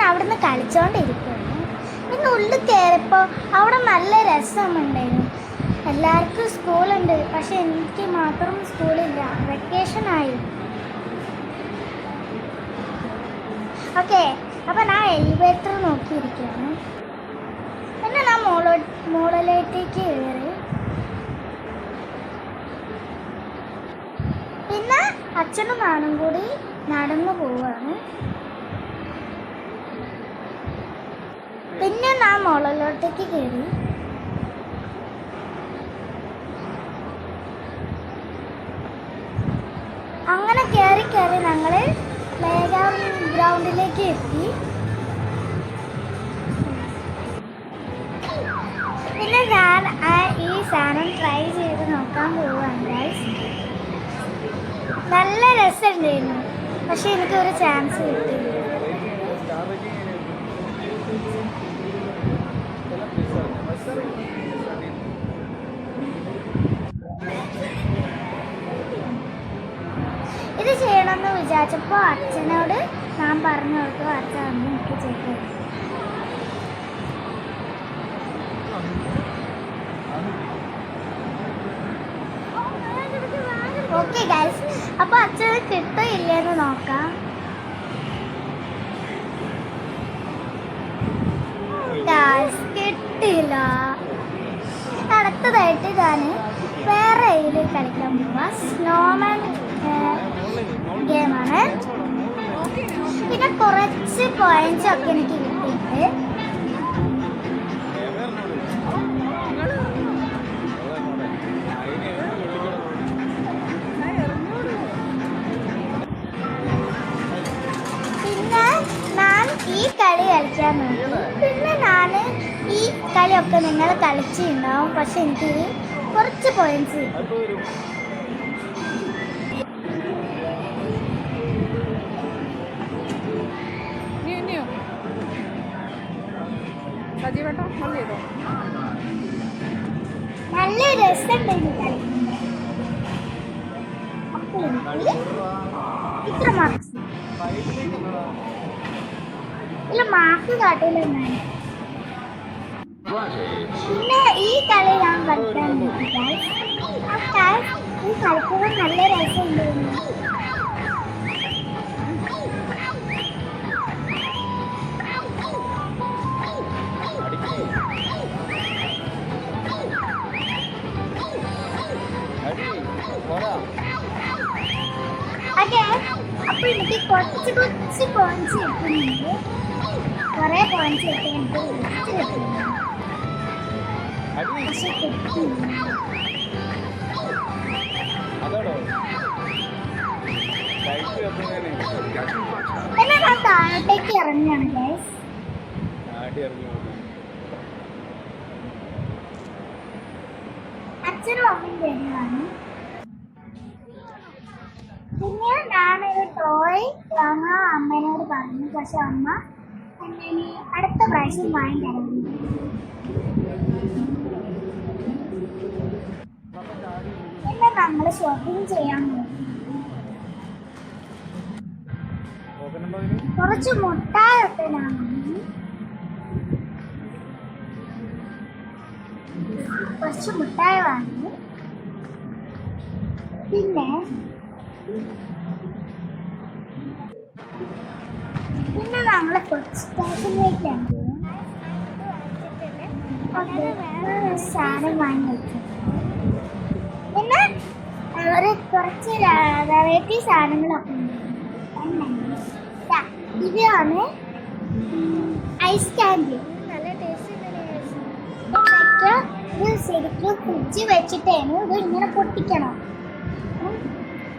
അവിടുന്ന് കളിച്ചോണ്ടിരിക്കുന്നു. പിന്നെ ഉള്ളിൽ കയറിയപ്പോൾ അവിടെ നല്ല രസമുണ്ടായിരുന്നു. എല്ലാവർക്കും സ്കൂളുണ്ട്, പക്ഷെ എനിക്ക് മാത്രം സ്കൂളില്ല, വെക്കേഷനായി. ഓക്കെ, അപ്പം ഞാൻ എലിവേറ്റർ നോക്കിയിരിക്കുകയാണ്. പിന്നെ ഞാൻ മുകളിലേക്ക് കയറി. പിന്നെ അച്ഛനും നാനും കൂടി നടന്നു പോവാണ്. പിന്നെ ഞാൻ മുകളിലോട്ടേക്ക് കയറി. അങ്ങനെ കയറി ഞങ്ങൾ പ്ലേ ഗ്രൗണ്ടിലേക്ക് എത്തി. പിന്നെ ഞാൻ ഈ സാധനം ട്രൈ ചെയ്ത് നോക്കാൻ പോവുകയാണ്. നല്ല രസമുണ്ടായിരുന്നു, പക്ഷെ എനിക്കൊരു ചാൻസ് കിട്ടിയില്ല. ഇത് ചെയ്യണമെന്ന് വിചാരിച്ചപ്പോൾ അച്ഛനോട് ഞാൻ പറഞ്ഞു കൊടുത്തു. അച്ഛൻ അന്ന് എനിക്ക് ചെയ്തു. ഓക്കെ ഗൈസ്, അപ്പോൾ അച്ഛന് കിട്ടില്ലെന്ന് നോക്കാം. കിട്ടില്ല. അടുത്തതായിട്ട് ഞാൻ വേറെ ഇതിൽ കളിക്കാൻ പോവാ. സ്നോമാൻ ഗെയിമാണ്. പിന്നെ കുറച്ച് പോയിന്റ്സ് ഒക്കെ എനിക്ക് കിട്ടിയിട്ട് പിന്നെ ഞാൻ ഈ കളി കളിക്കാൻ നോക്കി. പിന്നെ ഞാൻ ഈ കളിയൊക്കെ നിങ്ങൾ കളിച്ചിട്ടുണ്ടാവും, പക്ഷെ എനിക്ക് കുറച്ച് പോയിന്റ്സ് കിട്ടും. നല്ല രസമുണ്ടായിരുന്നു കളിക്കുന്നത്. അപ്പോൾ എനിക്ക് ഇത്ര മാർക്സ് ഇല്ല, മാർക്ക് കാട്ടില്ല. പിന്നെ ഈ കളി ഞാൻ കളിക്കാൻ നോക്കിയാൽ ഈ കളിക്കുമ്പോൾ നല്ല രസമുണ്ടായിരുന്നു. അപ്പൊ എനിക്ക് കുറച്ച് പോയിന്റ്സ് കിട്ടുന്നുണ്ട്. കുറെ പോയിന്റ്സ് കിട്ടുന്നുണ്ട്, പക്ഷെ കിട്ടിയില്ല. പിന്നെ ഞാൻ താഴോട്ടേക്ക് ഇറങ്ങുകയാണ് ഗൈസ്. അച്ഛനും അമ്മയും വരുന്നതാണ്. പിന്നെ ഞാനൊരു ടോയ് വാങ്ങാൻ അമ്മേനോട് പറഞ്ഞു, പക്ഷെ അമ്മ എന്നെ അടുത്ത പ്രാവശ്യം വാങ്ങിത്തരുന്നു. പിന്നെ നമ്മൾ ഷോപ്പിംഗ് ചെയ്യാൻ പോകും. കുറച്ച് മുട്ടായൊക്കെ ഞാൻ വാങ്ങി. കുറച്ച് മുട്ടായി വാങ്ങി. പിന്നെ ഞങ്ങൾ കൊച്ചു സ്റ്റേഷനിലേക്കാണ് സാധനം വാങ്ങി വെച്ചു. പിന്നെ ഒരു കുറച്ച് വെറൈറ്റി സാധനങ്ങളൊക്കെ ഉണ്ട്. ഇതാണ് ഐസ് കാൻഡി. നല്ല ടേസ്റ്റ്. ഇത് ശരിക്കും ഫ്രിഡ്ജ് വെച്ചിട്ടാണ് ഇത് ഇങ്ങനെ പൊട്ടിക്കണം.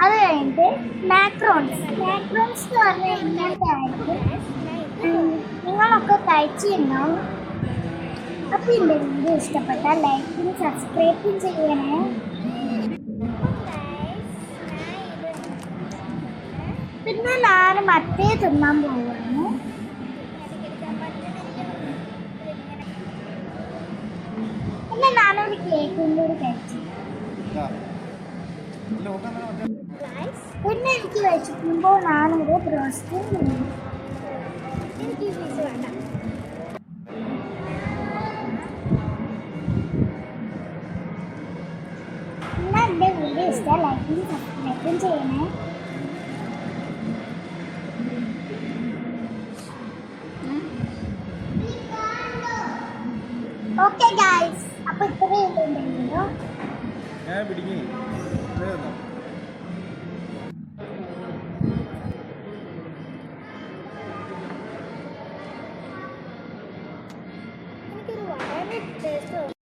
അത് കഴിഞ്ഞിട്ട് മാക്രോൺസ് എന്ന് പറഞ്ഞാൽ ഇങ്ങനത്തെ ആയിട്ട് നിങ്ങളൊക്കെ കഴിച്ചിട്ടുണ്ടാവും. അപ്പോൾ എൻ്റെ വീഡിയോ ഇഷ്ടപ്പെട്ടാൽ ലൈക്കും സബ്സ്ക്രൈബും ചെയ്യണേ. പിന്നെ ഞാൻ മറ്റേ തിന്നാൻ പോവുകയാണ്. പിന്നെ ഞാനൊരു കേക്കും കൂടി കഴിച്ചു. പിന്നെ എനിക്ക് വെച്ചിട്ടുമ്പോൾ ഞാനൊരു ബ്രോസ്റ്റ് എനിക്ക് ഈ പീസ് വേണ്ട. എന്നാ എൻ്റെ വീഡിയോ ഇഷ്ടം ലൈക്കും സബ്സ്ക്രൈബും ചെയ്യണേ. ഓക്കെ ഗൈസ്, അപ്പോൾ ഇത്രയേ ഉള്ളൂ. ഞാൻ പിടിക്കും. എനിക്കൊരു വളരെ ടേസ്റ്റ്